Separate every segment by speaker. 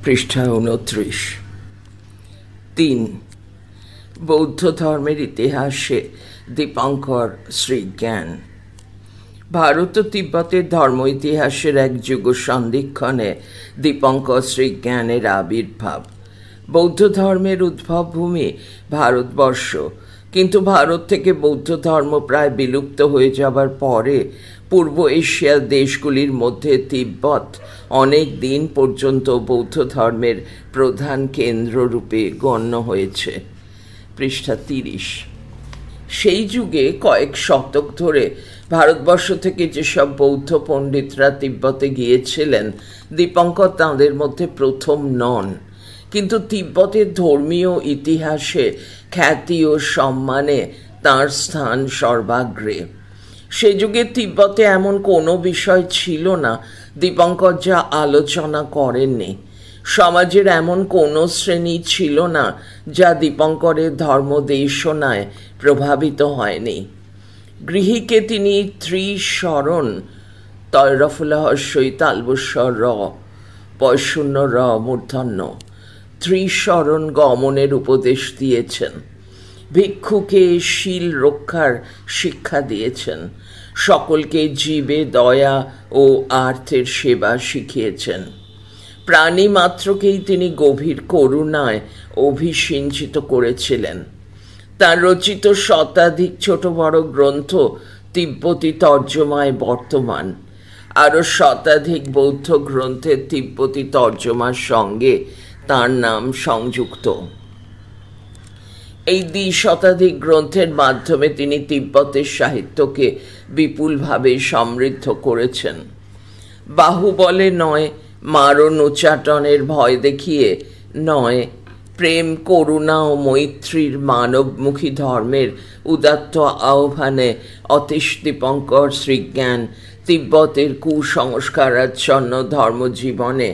Speaker 1: পৃষ্ঠা 29। 3. বৌদ্ধ ধর্মের ইতিহাসে দীপঙ্কর শ্রীজ্ঞান। ভারত ও তিব্বতের ধর্ম ইতিহাসের এক যুগ সন্ধিক্ষণে দীপঙ্কর শ্রীজ্ঞানের আবির্ভাব। বৌদ্ধ ধর্মের উদ্ভবভূমি ভারতবর্ষ, কিন্তু ভারত থেকে বৌদ্ধ ধর্ম প্রায় বিলুপ্ত হয়ে যাবার পরে পূর্ব এশিয়ার দেশগুলির মধ্যে তিব্বত অনেক দিন পর্যন্ত বৌদ্ধ ধর্মের প্রধান কেন্দ্ররূপে গণ্য হয়েছে। পৃষ্ঠা 30। সেই যুগে কয়েক শতক ধরে ভারতবর্ষ থেকে যেসব বৌদ্ধ পণ্ডিতরা তিব্বতে গিয়েছিলেন, দীপঙ্কর তাঁদের মধ্যে প্রথম নন, কিন্তু তিব্বতের ধর্মীয় ইতিহাসে খ্যাতি ও সম্মানে তাঁর স্থান সর্বাগ্রে। সে যুগে তিব্বতে এমন কোনো বিষয় ছিল না দীপঙ্কর যা আলোচনা করেননি। সমাজের এমন কোনো শ্রেণী ছিল না যা দীপঙ্করের ধর্মদেশনায় প্রভাবিত হয়নি। গৃহীকে তিনি ত্রিশরণ তৈরফুলহস্যই তালবস্বর র পয়শূন্য র মূর্ধন্য ত্রিশরণ গমনের উপদেশ দিয়েছেন। ভিক্ষুকে শীল রক্ষার শিক্ষা দিয়েছেন। সকলকে জীবে দয়া ও আর্থের সেবা শিখিয়েছেন। প্রাণী মাত্রকেই তিনি গভীর করুণায় অভিসিঞ্চিত করেছিলেন। তাঁর রচিত শতাধিক ছোট বড় গ্রন্থ তিব্বতী তর্জমায় বর্তমান। আরও শতাধিক বৌদ্ধ গ্রন্থের তিব্বতী তর্জমার সঙ্গে তাঁর নাম সংযুক্ত। এই ২ শতাধিক গ্রন্থের মাধ্যমে তিনি তিব্বতের সাহিত্যকে বিপুলভাবে সমৃদ্ধ করেছেন। বাহুবলে নয়, মারণ উচ্চাটনের ভয় দেখিয়ে নয়, প্রেম করুণা ও মৈত্রীর মানবমুখী ধর্মের উদাত্ত আহ্বানে অতীশ দীপঙ্কর শ্রীজ্ঞান তিব্বতের কুসংস্কারাচ্ছন্ন ধর্মজীবনে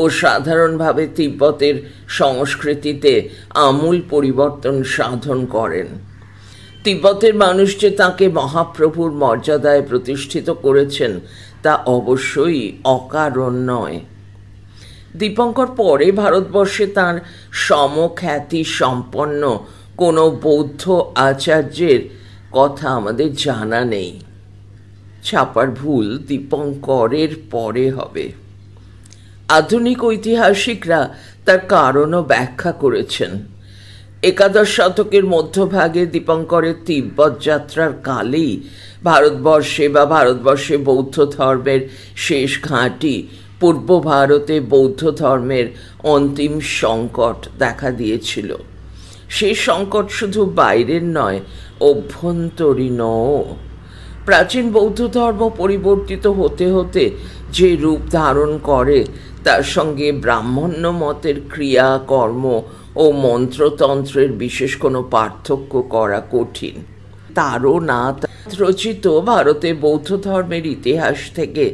Speaker 1: ও সাধারণভাবে তিব্বতের সংস্কৃতিতে আমূল পরিবর্তন সাধন করেন। তিব্বতের মানুষ যে তাঁকে মহাপ্রভুর মর্যাদায় প্রতিষ্ঠিত করেছেন তা অবশ্যই অকারণ নয়। দীপঙ্কর পরে ভারতবর্ষে তাঁর সমখ্যাতি সম্পন্ন কোনো বৌদ্ধ আচার্যের কথা আমাদের জানা নেই। ছাপার ভুল দীপঙ্করের পরে হবে। আধুনিক ঐতিহাসিকরা তার কারণও ব্যাখ্যা করেছেন। একাদশ শতকের মধ্যভাগে দীপঙ্করের তিব্বত যাত্রার কালেই ভারতবর্ষে বৌদ্ধ ধর্মের শেষ ঘাঁটি পূর্ব ভারতে বৌদ্ধ ধর্মের অন্তিম সংকট দেখা দিয়েছিল। সেই সংকট শুধু বাইরের নয়, অভ্যন্তরীণও। প্রাচীন বৌদ্ধ ধর্ম পরিবর্তিত হতে হতে যে রূপ ধারণ করে তার সঙ্গে ব্রাহ্মণ্য মতের ক্রিয়া কর্ম ও মন্ত্রতন্ত্রের বিশেষ কোনো পার্থক্য করা কঠিন। তারনাথ রচিত ভারতে বৌদ্ধ ধর্মের ইতিহাস থেকে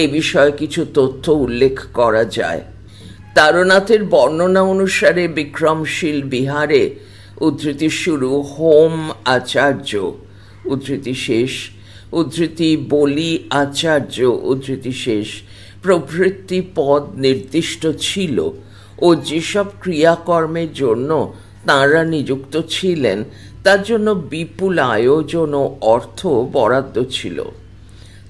Speaker 1: এই বিষয়ে কিছু তথ্য উল্লেখ করা যায়। তারনাথের বর্ণনা অনুসারে বিক্রমশীল বিহারে উদ্ধৃতি শুরু হোম আচার্য উদ্ধৃতি শেষ, উদ্ধৃতি বলি আচার্য উদ্ধৃতি শেষ প্রভৃতি পদ নির্দিষ্ট ছিল ও যেসব ক্রিয়াকর্মের জন্য তাঁরা নিযুক্ত ছিলেন তার জন্য বিপুল আয়োজন ও অর্থ বরাদ্দ ছিল।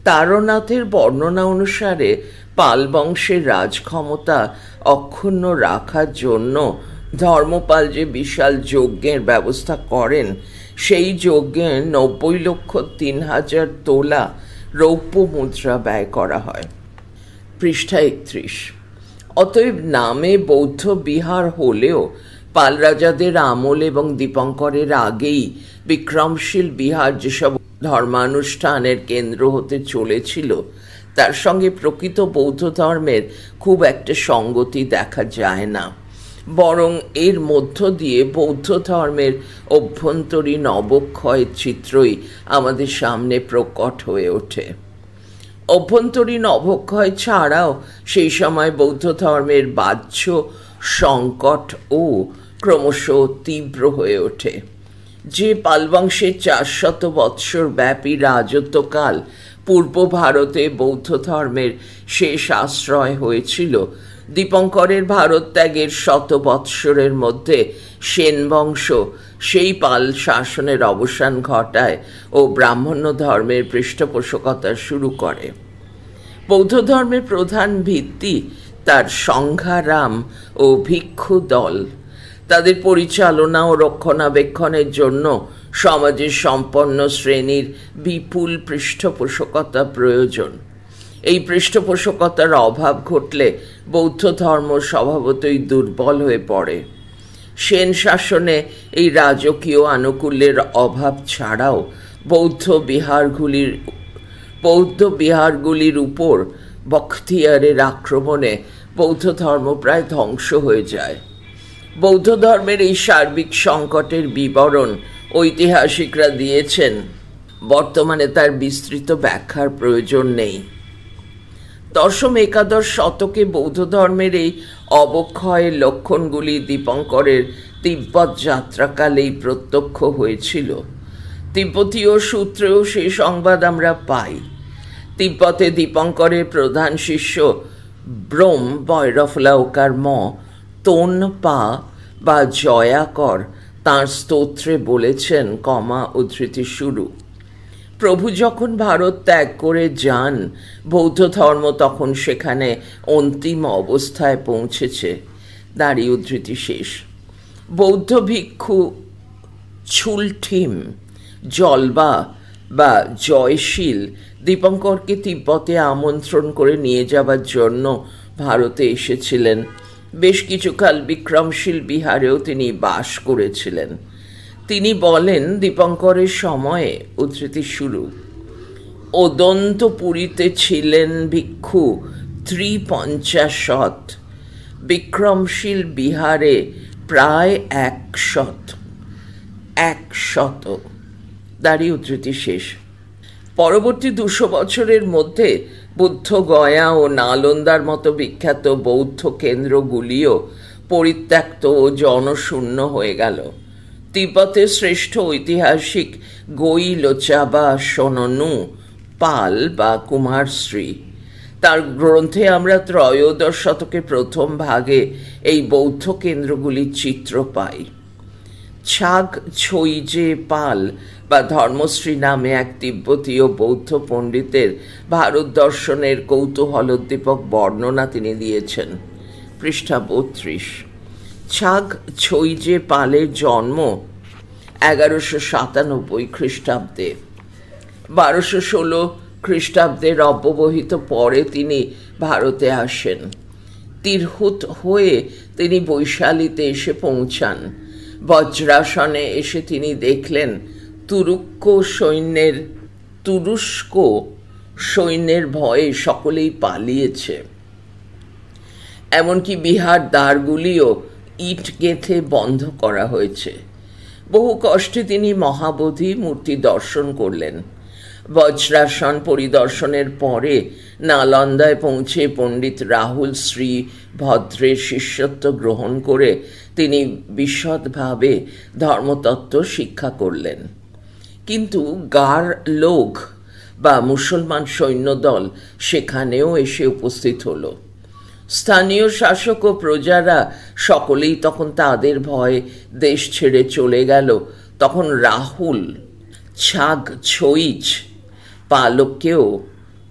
Speaker 1: তারনাথের বর্ণনা অনুসারে পাল বংশের রাজক্ষমতা অক্ষুণ্ণ রাখার জন্য ধর্মপাল যে বিশাল যজ্ঞের ব্যবস্থা করেন, সেই যজ্ঞে 90,03,000 তোলা রৌপ্য মুদ্রা ব্যয় করা হয়। পৃষ্ঠা 31। অতএব নামে বৌদ্ধ বিহার হলেও পাল রাজাদের আমল এবং দীপঙ্করের আগেই বিক্রমশীল বিহার যেসব ধর্মানুষ্ঠানের কেন্দ্র হতে চলেছিল তার সঙ্গে প্রকৃত বৌদ্ধ ধর্মের খুব একটা সঙ্গতি দেখা যায় না। বরং এর মধ্য দিয়ে বৌদ্ধ ধর্মের অভ্যন্তরীণ অবক্ষয়ের চিত্রই আমাদের সামনে প্রকট হয়ে ওঠে। অভ্যন্তরীণ অবক্ষয় ছাড়াও সেই সময় বৌদ্ধ ধর্মের বাহ্য সংকট ও ক্রমশ তীব্র হয়ে ওঠে। যে পালবংশের 400 বৎসর ব্যাপী রাজত্বকাল পূর্ব ভারতে বৌদ্ধ ধর্মের শেষ আশ্রয় হয়েছিল। দীপঙ্করের ভারত ত্যাগের 100 বৎসরের মধ্যে সেন বংশ সেই পাল শাসনের অবসান ঘটায় ও ব্রাহ্মণ্য ধর্মের পৃষ্ঠপোষকতা শুরু করে। বৌদ্ধ ধর্মের প্রধান ভিত্তি তার সংঘারাম ও ভিক্ষু দল। তাদের পরিচালনা ও রক্ষণাবেক্ষণের জন্য সমাজের সম্পন্ন শ্রেণীর বিপুল পৃষ্ঠপোষকতা প্রয়োজন। এই পৃষ্ঠপোষকতার অভাব ঘটলে বৌদ্ধ ধর্ম স্বভাবতই দুর্বল হয়ে পড়ে। সেন শাসনে এই রাজকীয় আনুকূল্যের অভাব ছাড়াও বৌদ্ধ বিহারগুলির উপর বখতিয়ারের আক্রমণে বৌদ্ধ ধর্ম প্রায় ধ্বংস হয়ে যায়। বৌদ্ধ ধর্মের এই সার্বিক সংকটের বিবরণ ঐতিহাসিকরা দিয়েছেন, বর্তমানে তার বিস্তৃত ব্যাখ্যার প্রয়োজন নেই। 10ম-11শ শতকে বৌদ্ধ ধর্মের এই অবক্ষয়ের লক্ষণগুলি দীপঙ্করের তিব্বত যাত্রাকালেই প্রত্যক্ষ হয়েছিল। তিব্বতীয় সূত্রেও সেই সংবাদ আমরা পাই। তিব্বতে দীপঙ্করের প্রধান শিষ্য ব্রহ্ম বৈরফলাউকার তোন পা বা জয়াকর তাঁর স্তোত্রে বলেছেন, উদ্ধৃতি শুরু, প্রভু যখন ভারত ত্যাগ করে যান, বৌদ্ধ ধর্ম তখন সেখানে অন্তিম অবস্থায় পৌঁছেছে। দাঁড়িয়ে উদ্ধৃতি শেষ। বৌদ্ধ ভিক্ষু ছুলঠিম জলবা বা জয়শীল দীপঙ্করকে তিব্বতে আমন্ত্রণ করে নিয়ে যাবার জন্য ভারতে এসেছিলেন। বেশ কিছুকাল বিক্রমশীল বিহারেও তিনি বাস করেছিলেন। তিনি বলেন, দীপঙ্করের সময়ে, উদ্ধৃতি শুরু, ওদন্তপুরীতে ছিলেন ভিক্ষু 53, বিক্রমশীল বিহারে প্রায় 100। দাঁড়িয়ে উদ্ধৃতি শেষ। পরবর্তী 200 বছরের মধ্যে বুদ্ধগয়া ও নালন্দার মতো বিখ্যাত বৌদ্ধ কেন্দ্রগুলিও পরিত্যক্ত ও জনশূন্য হয়ে গেল। তিব্বতের শ্রেষ্ঠ ঐতিহাসিক গৈলোচাবা শোননু পাল বা কুমারশ্রী, তার গ্রন্থে আমরা 3ত্রয়োদশ শতকের প্রথম ভাগে এই বৌদ্ধ কেন্দ্রগুলির চিত্র পাই। ছাগ ছইজে পাল বা ধর্মশ্রী নামে এক তিব্বতীয় বৌদ্ধ পণ্ডিতের ভারত দর্শনের কৌতূহলোদ্দীপক বর্ণনা তিনি দিয়েছেন। পৃষ্ঠা 32। ছাগ ছইজে পালের জন্ম 1197 খ্রিস্টাব্দে। 1216 খ্রিস্টাব্দের অব্যবহিত পরে তিনি ভারতে আসেন। তিরহুত হয়ে তিনি বৈশালীতে এসে পৌঁছান। বজ্রাসনে এসে তিনি দেখলেন তুরস্ক সৈন্যের ভয়ে সকলেই পালিয়েছে। এমনকি বিহার দ্বারগুলিও ইট গেঁথে বন্ধ করা হয়েছে। বহু কষ্টে তিনি মহাবোধি মূর্তি দর্শন করলেন। বজ্রাসন পরিদর্শনের পরে নালন্দায় পৌঁছে পণ্ডিত রাহুল শ্রী ভদ্রের শিষ্যত্ব গ্রহণ করে তিনি বিশদভাবে ধর্মতত্ত্ব শিক্ষা করলেন। কিন্তু গার লোক বা মুসলমান সৈন্যদল সেখানেও এসে উপস্থিত হল। স্থানীয় শাসক ও প্রজারা সকলেই তখন তাদের ভয়ে দেশ ছেড়ে চলে গেল। তখন রাহুল ছাগ ছইজ পালককেও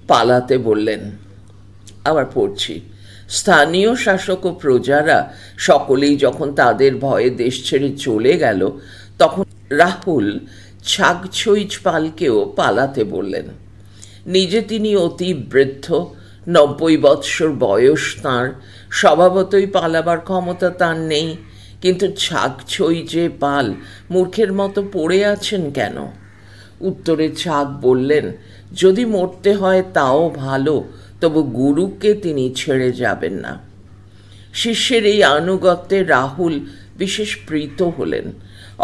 Speaker 1: পালাতে বললেন। আবার পড়ছি, স্থানীয় শাসক ও প্রজারা সকলেই যখন তাদের ভয়ে দেশ ছেড়ে চলে গেল, তখন রাহুল ছাগ ছইজ পালকেও পালাতে বললেন। নিজে তিনি অতি বৃদ্ধ, 90 বৎসর বয়স তাঁর, স্বভাবতই পালাবার ক্ষমতা তাঁর নেই। কিন্তু ছাগ ছইজে পাল মূর্খের মতো পড়ে আছেন কেন? উত্তরে ছাগ বললেন, যদি মরতে হয় তাও ভালো, তবু গুরুকে তিনি ছেড়ে যাবেন না। শিষ্যের এই আনুগত্যে রাহুল বিশেষ প্রীত হলেন।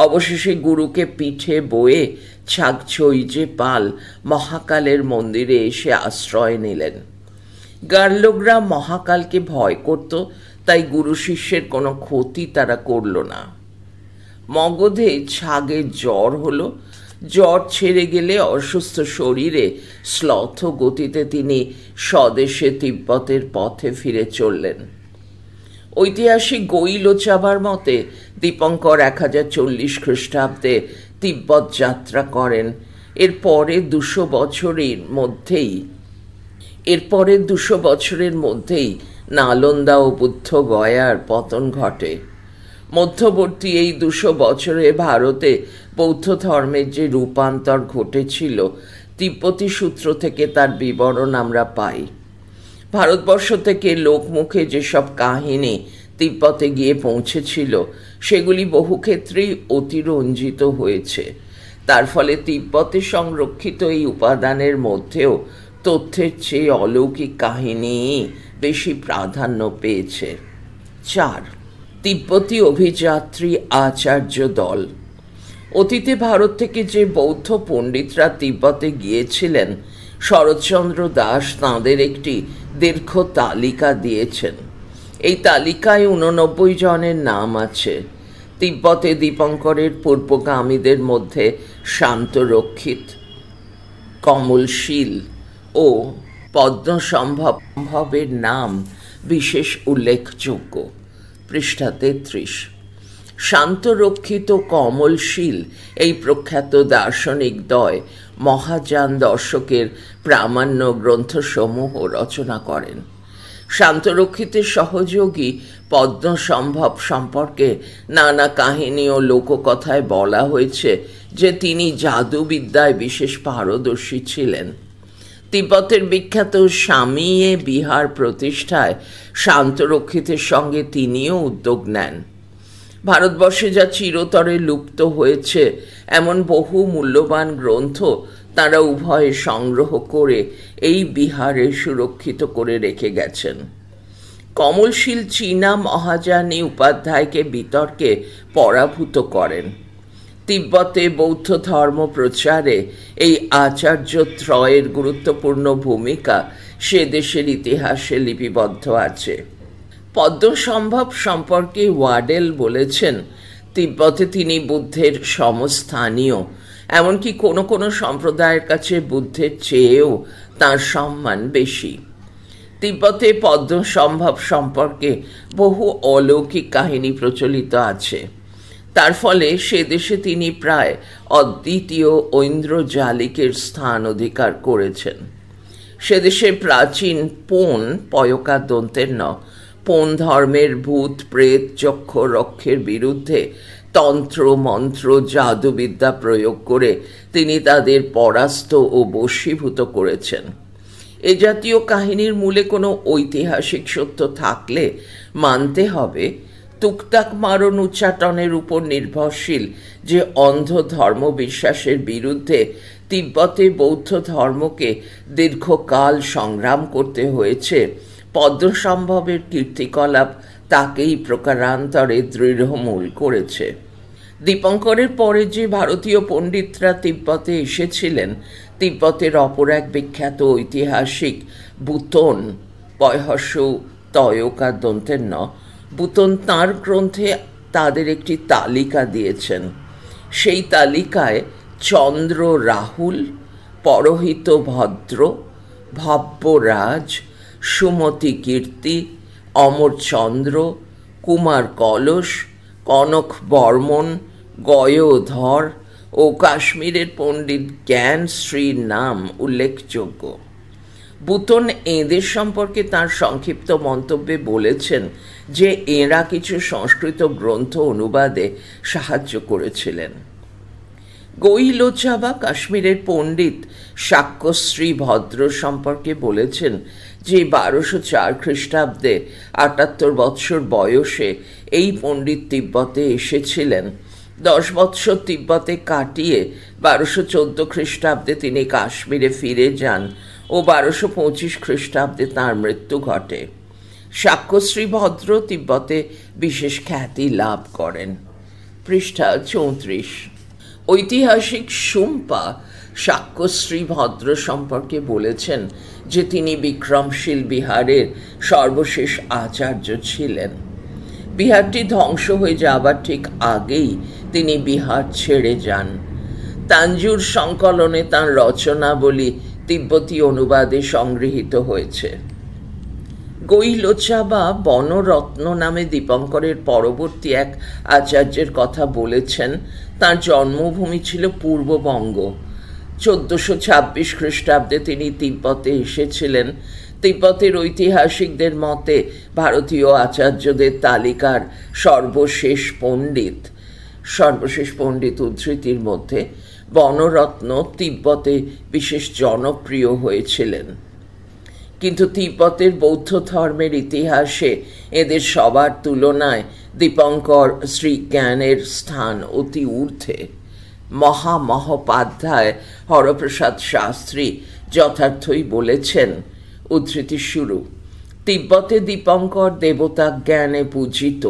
Speaker 1: অবশেষে গুরুকে পিঠে বয়ে ছাগ ছইজে পাল মহাকালের মন্দিরে এসে আশ্রয় নিলেন। গার্লকরা মহাকালকে ভয় করত, তাই গুরু শিষ্যের কোনো ক্ষতি তারা করল না। মগধে ছাগের জ্বর হলো। জ্বর ছেড়ে গেলে অসুস্থ শরীরে শ্লথ গতিতে তিনি স্বদেশে তিব্বতের পথে ফিরে চললেন। ঐতিহাসিক গৈলোচাবার মতে দীপঙ্কর 1040 খ্রিস্টাব্দে তিব্বত যাত্রা করেন। এরপরে 200 বছরের মধ্যেই নালন্দা ও বুদ্ধ গয়ার পতন ঘটে। মধ্যবর্তী এই 200 বছরে ভারতে বৌদ্ধ ধর্মের যে রূপান্তর ঘটেছিল, তিব্বতী সূত্র থেকে তার বিবরণ আমরা পাই। ভারতবর্ষ থেকে লোকমুখে যেসব কাহিনী তিব্বতে গিয়ে পৌঁছেছিল, সেগুলি বহু ক্ষেত্রেই অতিরঞ্জিত হয়েছে। তার ফলে তিব্বতে সংরক্ষিত এই উপাদানের মধ্যেও তথ্যের চেয়ে অলৌকিক কাহিনী বেশি প্রাধান্য পেয়েছে। 4. তিব্বতী অভিযাত্রী আচার্য দল। অতীতে ভারত থেকে যে বৌদ্ধ পণ্ডিতরা তিব্বতে গিয়েছিলেন, শরৎচন্দ্র দাস তাঁদের একটি দীর্ঘ তালিকা দিয়েছেন। এই তালিকায় 89 জনের নাম আছে। তিব্বতে দীপঙ্করের পূর্বগামীদের মধ্যে শান্তরক্ষিত, কমলশীল ও পদ্মসম্ভবের নাম বিশেষ উল্লেখযোগ্য। পৃষ্ঠা 33। শান্তরক্ষিত কমলশীল এই প্রখ্যাত দার্শনিক দ্বয় মহাযান দর্শকের প্রামাণ্য গ্রন্থসমূহ রচনা করেন। শান্তরক্ষিতের সহযোগী পদ্মসম্ভব সম্পর্কে নানা কাহিনী ও লোককথায় বলা হয়েছে যে তিনি জাদুবিদ্যায় বিশেষ পারদর্শী ছিলেন। তিব্বতের বিখ্যাত স্বামীয়ে বিহার প্রতিষ্ঠায় শান্তরক্ষিতের সঙ্গে তিনিও উদ্যোগ নেন। ভারতবর্ষে যা চিরতরে লুপ্ত হয়েছে এমন বহু মূল্যবান গ্রন্থ তারা উভয়ে সংগ্রহ করে এই বিহারে সুরক্ষিত করে রেখে গেছেন। কমলশীল চীনা মহাযানী উপাধ্যায়কে বিতর্কে পরাভূত করেন। তিব্বতে বৌদ্ধ ধর্ম প্রচারে এই আচার্য ত্রয়ের গুরুত্বপূর্ণ ভূমিকা সে দেশের ইতিহাসে লিপিবদ্ধ আছে। পদ্মসম্ভব সম্পর্কে ওয়াডেল বলেছেন, তিব্বতে তিনি বুদ্ধের সমস্থানীয়, এমনকি কোনো কোনো সম্প্রদায়ের কাছে বুদ্ধের চেয়েও তাঁর সম্মান বেশি। তিব্বতে পদ্মসম্ভব সম্পর্কে বহু অলৌকিক কাহিনী প্রচলিত আছে। তার ফলে সে দেশে তিনি প্রায় অদ্বিতীয় ঐন্দ্রজালিকের স্থান অধিকার করেছেন। সে দেশের প্রাচীন পোন পয়কা দন্তের পোন ধর্মের ভূত প্রেত যক্ষ রক্ষের বিরুদ্ধে তন্ত্র মন্ত্র জাদুবিদ্যা প্রয়োগ করে তিনি তাদের পরাস্ত ও বশীভূত করেছেন। এ জাতীয় কাহিনীর মূলে কোনো ঐতিহাসিক সত্য থাকলে মানতে হবে তুকতাক মারণ উচ্চাটনের উপর নির্ভরশীল যে অন্ধ ধর্ম বিশ্বাসের বিরুদ্ধে তিব্বতে বৌদ্ধ ধর্মকে দীর্ঘকাল সংগ্রাম করতে হয়েছে, পদ্মসম্ভবের কীর্তিকলাপ তাকেই প্রকারান্তরে দৃঢ়মূল করেছে। দীপঙ্করের পরে যে ভারতীয় পণ্ডিতরা তিব্বতে এসেছিলেন, তিব্বতের অপর এক বিখ্যাত ঐতিহাসিক বুতন পয়হস্যু তয়কা দন্তের বুতন তাঁর গ্রন্থে তাদের একটি তালিকা দিয়েছেন। সেই তালিকায় চন্দ্র রাহুল, পরহিত ভদ্র, ভব্যরাজ, সুমতি কীর্তি, অমরচন্দ্র, কুমার কলস, কনক বর্মন, গয়োধর ও কাশ্মীরের পণ্ডিত জ্ঞান শ্রীর নাম উল্লেখযোগ্য। বুতন এঁদের সম্পর্কে তাঁর সংক্ষিপ্ত মন্তব্যে বলেছেন যে এঁরা কিছু সংস্কৃত গ্রন্থ অনুবাদে সাহায্য করেছিলেন। গৈলোচাবা কাশ্মীরের পণ্ডিত শাক্যশ্রী ভদ্র সম্পর্কে বলেছেন যে 1204 খ্রিস্টাব্দে 78 বৎসর বয়সে এই পণ্ডিত তিব্বতে এসেছিলেন। 10 বৎসর তিব্বতে কাটিয়ে 1214 খ্রিস্টাব্দে তিনি কাশ্মীরে ফিরে যান ও 1225 খ্রিস্টাব্দে তাঁর মৃত্যু ঘটে। শাক্যশ্রী ভদ্র তিব্বতে বিশেষ খ্যাতি লাভ করেন। পৃষ্ঠা 34। ঐতিহাসিক সুম্পা শাক্যশ্রী ভদ্র সম্পর্কে বলেছেন যে তিনি বিক্রমশীল বিহারের সর্বশেষ আচার্য ছিলেন। বিহারটি ধ্বংস হয়ে যাবার ঠিক আগেই তিনি বিহার ছেড়ে যান। তাঞ্জুর সংকলনে তাঁর রচনাবলী তিব্বতী অনুবাদে সংগৃহীত হয়েছে। গৈলোচা বা বনরত্ন নামে দীপঙ্করের পরবর্তী এক আচার্যের কথা বলেছেন, তাঁর জন্মভূমি ছিল পূর্ববঙ্গ। 1426 খ্রিস্টাব্দে তিনি তিব্বতে এসেছিলেন। তিব্বতের ঐতিহাসিকদের মতে ভারতীয় আচার্যদের তালিকার সর্বশেষ পণ্ডিত উদ্ধৃতির মধ্যে বনরত্ন তিব্বতে বিশেষ জনপ্রিয় হয়েছিলেন। কিন্তু তিব্বতের বৌদ্ধ ধর্মের ইতিহাসে এদের সবার তুলনায় দীপঙ্কর শ্রীজ্ঞানের স্থান অতি ঊর্ধ্বে। মহামহোপাধ্যায় হরপ্রসাদ শাস্ত্রী যথার্থই বলেছেন, উদ্ধৃতি শুরু, তিব্বতে দীপঙ্কর দেবতা জ্ঞানে পূজিত।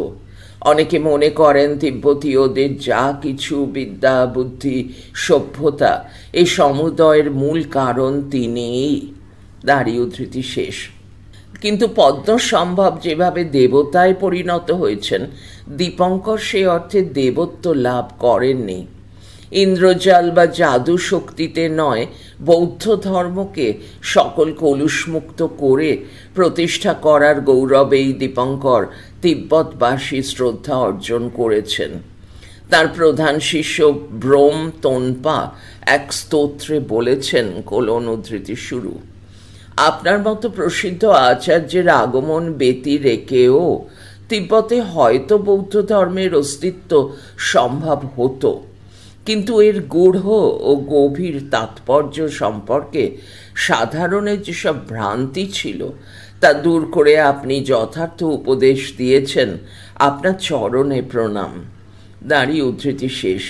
Speaker 1: অনেকে মনে করেন তিব্বতীয়দের যা কিছু বিদ্যা, বুদ্ধি, সভ্যতা এই সমুদয়ের মূল কারণ তিনিই। দাঁড়িয়ে উদ্ধৃতি শেষ। কিন্তু পদ্মসম্ভব যেভাবে দেবতায় পরিণত হয়েছেন, দীপঙ্কর সে অর্থে দেবত্ব লাভ করেননি। ইন্দ্রজাল বা জাদু শক্তিতে নয়, বৌদ্ধ ধর্মকে সকল কলুষমুক্ত করে প্রতিষ্ঠা করার গৌরবেই দীপঙ্কর তিব্বতবাসী শ্রদ্ধা অর্জন করেছেন। তার প্রধান শিষ্য ব্রোম তোনপা এক স্তোত্রে বলেছেন, উদ্ধৃতি শুরু, আপনার মতো প্রসিদ্ধ আচার্যের আগমন ব্যতি রেখেও তিব্বতে হয়তো বৌদ্ধ ধর্মের অস্তিত্ব সম্ভব হতো, কিন্তু এর গূঢ় ও গভীর তাৎপর্য সম্পর্কে সাধারণের যেসব ভ্রান্তি ছিল তা দূর করে আপনি যথার্থ উপদেশ দিয়েছেন। আপনার চরণে প্রণাম। দাঁড়িয়ে উদ্ধৃতি শেষ।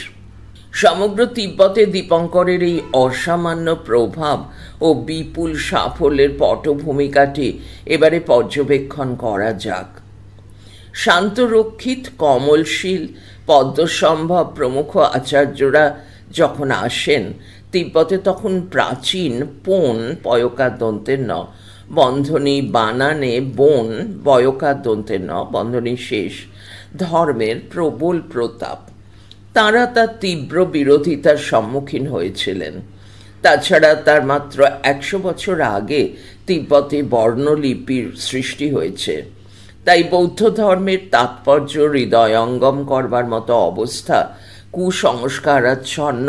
Speaker 1: সমগ্র তিব্বতে দীপঙ্করের এই অসামান্য প্রভাব ও বিপুল সাফল্যের পটভূমিকাটি এবারে পর্যবেক্ষণ করা যাক। শান্তরক্ষিত, কমলশীল, পদ্মসম্ভব প্রমুখ আচার্যরা যখন আসেন তিব্বতে, তখন প্রাচীন পোন পয়কার দন্তের ন বন্ধনী বানানে বোন বয়কার দন্তের ন বন্ধনী শেষ ধর্মের প্রবল প্রতাপ। তাঁরা তার তীব্র বিরোধিতার সম্মুখীন হয়েছিলেন। তাছাড়া তার মাত্র 100 বছর আগে তিব্বতে বর্ণলিপির সৃষ্টি হয়েছে। তাই বৌদ্ধ ধর্মের তাৎপর্য হৃদয়ঙ্গম করবার মতো অবস্থা কুসংস্কারাচ্ছন্ন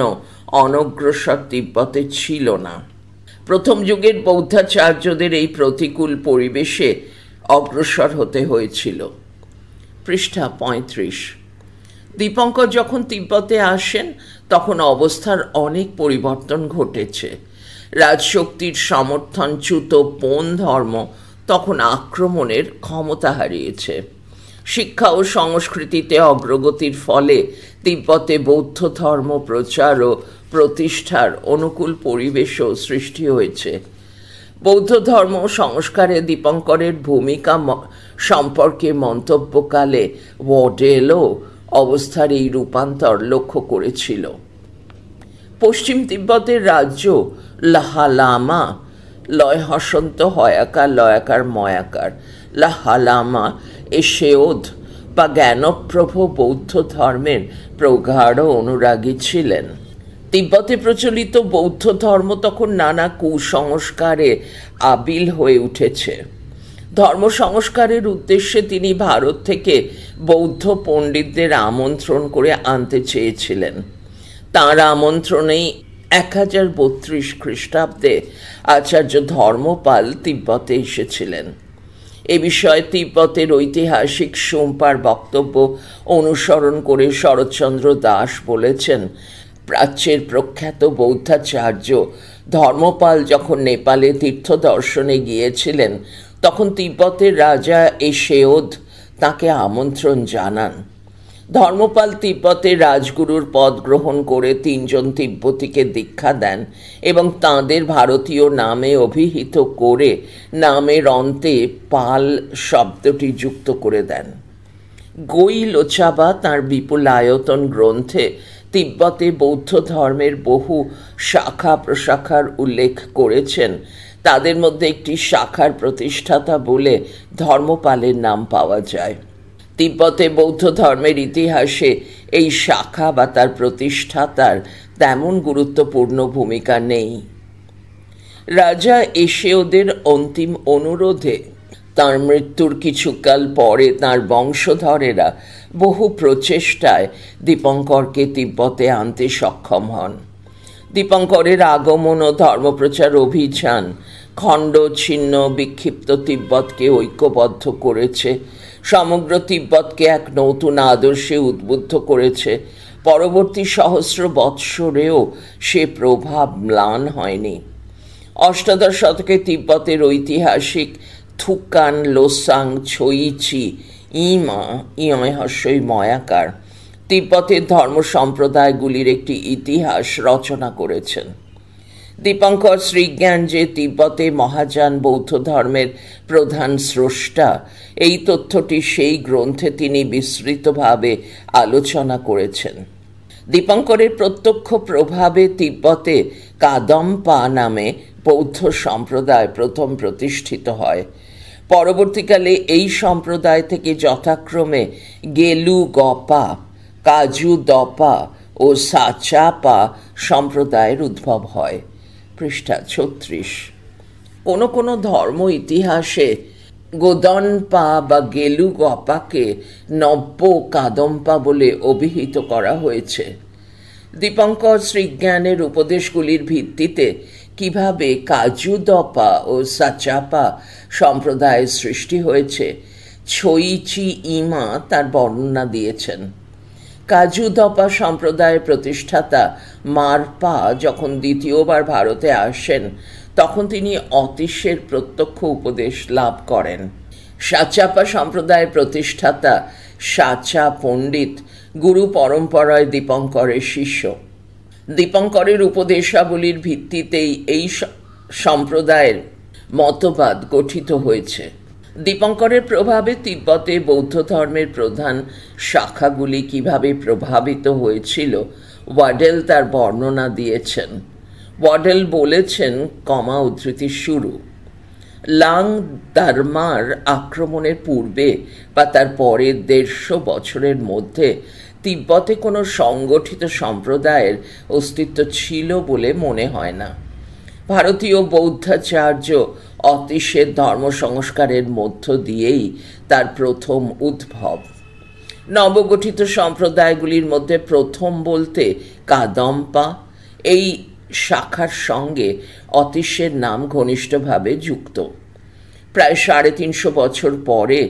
Speaker 1: অনগ্রসর তিব্বতে ছিল না। প্রথম যুগের বৌদ্ধাচার্যদের এই প্রতিকূল পরিবেশে অগ্রসর হতে হয়েছিল। পৃষ্ঠা 35। দীপঙ্কর যখন তিব্বতে আসেন তখন অবস্থার অনেক পরিবর্তন ঘটেছে। রাজশক্তির সমর্থনচ্যুত পোন ধর্ম তখন আক্রমণের ক্ষমতা হারিয়েছে। শিক্ষা ও সংস্কৃতিতে অগ্রগতির ফলে তিব্বতে বৌদ্ধ ধর্ম প্রচার ও প্রতিষ্ঠার অনুকূল পরিবেশও সৃষ্টি হয়েছে। বৌদ্ধ ধর্ম সংস্কারে দীপঙ্করের ভূমিকা সম্পর্কে মন্তব্যকালে ওয়াডেলও অবস্থার এই রূপান্তর লক্ষ্য করেছিল। পশ্চিম তিব্বতের রাজ্য লাহালামা, লয় হসন্ত হয়াকার লয়াকার ময়াকার, লাহালামা এশেওদ বা জ্ঞানপ্রভ বৌদ্ধ ধর্মের প্রগাঢ় অনুরাগী ছিলেন। তিব্বতে প্রচলিত বৌদ্ধ ধর্ম তখন নানা কুসংস্কারে আবিল হয়ে উঠেছে। ধর্ম সংস্কারের উদ্দেশ্যে তিনি ভারত থেকে বৌদ্ধ পণ্ডিতদের আমন্ত্রণ করে আনতে চেয়েছিলেন। তাঁর আমন্ত্রণেই 1032 খ্রিস্টাব্দে আচার্য ধর্মপাল তিব্বতে এসেছিলেন। এ বিষয়ে তিব্বতের ঐতিহাসিক সোমপার বক্তব্য অনুসরণ করে শরৎচন্দ্র দাস বলেছেন, প্রাচ্যের প্রখ্যাত বৌদ্ধাচার্য ধর্মপাল যখন নেপালে তীর্থ দর্শনে গিয়েছিলেন তখন তিব্বতের রাজা এশেওদ তাকে আমন্ত্রণ জানান। ধর্মপাল তিব্বতের রাজগুরুর পদ গ্রহণ করে 3 জন তিব্বতীকে দীক্ষা দেন এবং তাঁদের ভারতীয় নামে অভিহিত করে নামের অন্তে পাল শব্দটি যুক্ত করে দেন। গৈলোচাবা তাঁর বিপুলায়তন গ্রন্থে তিব্বতে বৌদ্ধ ধর্মের বহু শাখা প্রশাখার উল্লেখ করেছেন। তাদের মধ্যে একটি শাখার প্রতিষ্ঠাতা বলে ধর্মপালের নাম পাওয়া যায়। তিব্বতে বৌদ্ধ ধর্মের ইতিহাসে এই শাখা বা তার প্রতিষ্ঠাতার তেমন গুরুত্বপূর্ণ ভূমিকা নেই। রাজা এসে ওদের অন্তিম অনুরোধে তাঁর মৃত্যুর কিছুকাল পরে তাঁর বংশধরেরা বহু প্রচেষ্টায় দীপঙ্করকে তিব্বতে আনতে সক্ষম হন। দীপঙ্করের আগমন ও ধর্মপ্রচার অভিযান খণ্ড ছিন্ন বিক্ষিপ্ত তিব্বতকে ঐক্যবদ্ধ করেছে, সমগ্র তিব্বতকে এক নতুন আদর্শে উদ্বুদ্ধ করেছে। পরবর্তী সহস্র বৎসরেও সে প্রভাব ম্লান হয়নি। অষ্টাদশ শতকে তিব্বতের ঐতিহাসিক থুকান লোসাং ছইচি ইমা ইয়হস্যই ময়াকার তিব্বতের ধর্ম সম্প্রদায়গুলির একটি ইতিহাস রচনা করেছেন। দীপঙ্কর শ্রীজ্ঞান যে তিব্বতে মহাযান বৌদ্ধ ধর্মের প্রধান স্রষ্টা, এই তথ্যটি সেই গ্রন্থে তিনি বিস্তৃতভাবে আলোচনা করেছেন। দীপঙ্করের প্রত্যক্ষ প্রভাবে তিব্বতে কাদম্পা নামে বৌদ্ধ সম্প্রদায় প্রথম প্রতিষ্ঠিত হয়। পরবর্তীকালে এই সম্প্রদায় থেকে যথাক্রমে গেলু গপা, কাজু দপা ও সাচাপা সম্প্রদায়ের উদ্ভব হয়। পৃষ্ঠা 36। কোনো কোনো ধর্ম ইতিহাসে গোদনপা বা গেলু গপাকে নব্য কাদম্পা বলে অভিহিত করা হয়েছে। দীপঙ্কর শ্রীজ্ঞানের উপদেশগুলির ভিত্তিতে কিভাবে কাজুদপা ও সাচাপা সম্প্রদায়ের সৃষ্টি হয়েছে ছইচি ইমা তার বর্ণনা দিয়েছেন। কাজুদপা সম্প্রদায়ের প্রতিষ্ঠাতা মারপা যখন দ্বিতীয়বার ভারতে আসেন, তখন তিনি অতীশের প্রত্যক্ষ উপদেশ লাভ করেন। সাচাপা সম্প্রদায়ের প্রতিষ্ঠাতা সাচা পণ্ডিত গুরু পরম্পরায় দীপঙ্করের শিষ্য। দীপঙ্করের উপদেশাবলীর ভিত্তিতেই এই সম্প্রদায়ের মতবাদ গঠিত হয়েছে। দীপঙ্করের প্রভাবে তিব্বতে বৌদ্ধ ধর্মের প্রধান শাখাগুলি কিভাবে প্রভাবিত হয়েছিল ওয়াডেল তার বর্ণনা দিয়েছেন। ওয়াডেল বলেছেন, উদ্ধৃতি শুরু, লাং দারমার আক্রমণের পূর্বে বা তার পরের 150 বছরের মধ্যে তিব্বতে কোনো সংগঠিত সম্প্রদায়ের অস্তিত্ব ছিল বলে মনে হয় না। ভারতীয় বৌদ্ধাচার্য অতীশের ধর্ম সংস্কারের মধ্য দিয়েই তার প্রথম উদ্ভব। নবগঠিত সম্প্রদায়গুলির মধ্যে প্রথম বলতে কাদম্পা, এই শাখার সঙ্গে অতীশের নাম ঘনিষ্ঠভাবে যুক্ত। প্রায় 350 বছর পরে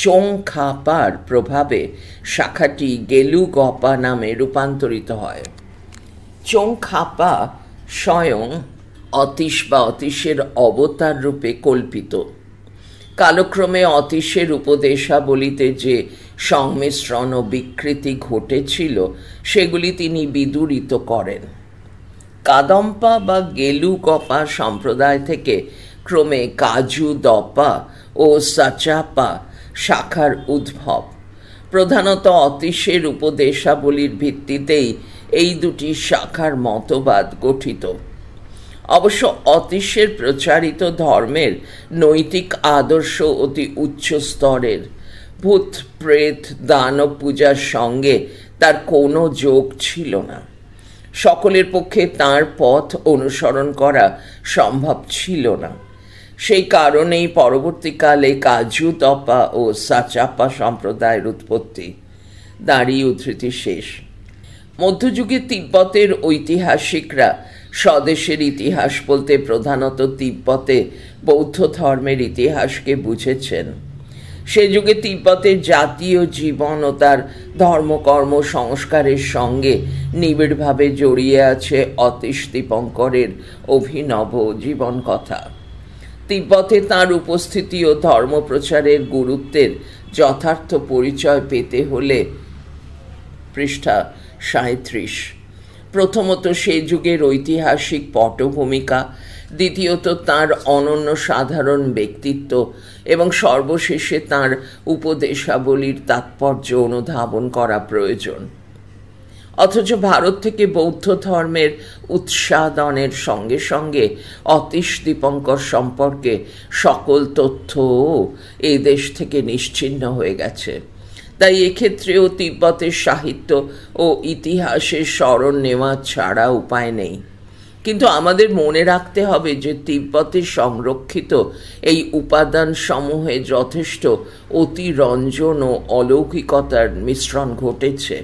Speaker 1: চোংখাপার প্রভাবে শাখাটি গেলু গপা নামে রূপান্তরিত হয়। চোংখাপা স্বয়ং অতীশ বা অতীশের অবতার রূপে কল্পিত। কালক্রমে অতীশের উপদেশাবলিতে যে সংমিশ্রণ ও বিকৃতি ঘটেছিল সেগুলি তিনি বিদূরিত করেন। কাদম্পা বা গেলু গপা সম্প্রদায় থেকে ক্রমে কাজু দপা ও সাচাপা শাখার উদ্ভব। প্রধানত অতীশের উপদেশাবলীর ভিত্তিতেই এই দুটি শাখার মতবাদ গঠিত। অবশ্য অতীশের প্রচারিত ধর্মের নৈতিক আদর্শ অতি উচ্চ স্তরের। ভূত প্রেত দানব পূজার সঙ্গে তার কোনো যোগ ছিল না। সকলের পক্ষে তার পথ অনুসরণ করা সম্ভব ছিল না। সেই কারণেই পরবর্তীকালে কাজুদপা ও সাচাপা সম্প্রদায়ের উৎপত্তি। দাঁড়িয়ে উদ্ধৃতি শেষ। মধ্যযুগে তিব্বতের ঐতিহাসিকরা স্বদেশের ইতিহাস বলতে প্রধানত তিব্বতে বৌদ্ধ ধর্মের ইতিহাসকে বুঝেছেন। সে যুগে তিব্বতের জাতীয় জীবন ও তার ধর্মকর্ম সংস্কারের সঙ্গে নিবিড়ভাবে জড়িয়ে আছে অতীশ দীপঙ্করের অভিনব জীবন কথা। তিব্বতে তাঁর উপস্থিতি ও ধর্মপ্রচারের গুরুত্বের যথার্থ পরিচয় পেতে হলে পৃষ্ঠা 37। প্রথমত সে যুগের ঐতিহাসিক পটভূমিকা, দ্বিতীয়ত তাঁর অনন্য সাধারণ ব্যক্তিত্ব এবং সর্বশেষে তাঁর উপদেশাবলীর তাৎপর্য অনুধাবন করা প্রয়োজন। অথচ ভারত থেকে বৌদ্ধ ধর্মের উৎসাদনের সঙ্গে সঙ্গে অতীশ দীপঙ্কর সম্পর্কে সকল তথ্য এই দেশ থেকে নিশ্চিহ্ন হয়ে গেছে। তাই এক্ষেত্রেও তিব্বতের সাহিত্য ও ইতিহাসের স্মরণ নেওয়া ছাড়া উপায় নেই। কিন্তু আমাদের মনে রাখতে হবে যে তিব্বতে সংরক্ষিত এই উপাদান সমূহে যথেষ্ট অতিরঞ্জন ও অলৌকিকতার মিশ্রণ ঘটেছে।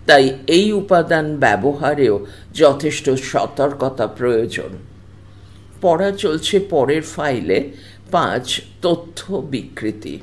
Speaker 1: তাই এই উপাদান ব্যবহারেও যথেষ্ট সতর্কতা প্রয়োজন। পড়া চলছে পরের ফাইলে 5 তথ্য বিকৃতি।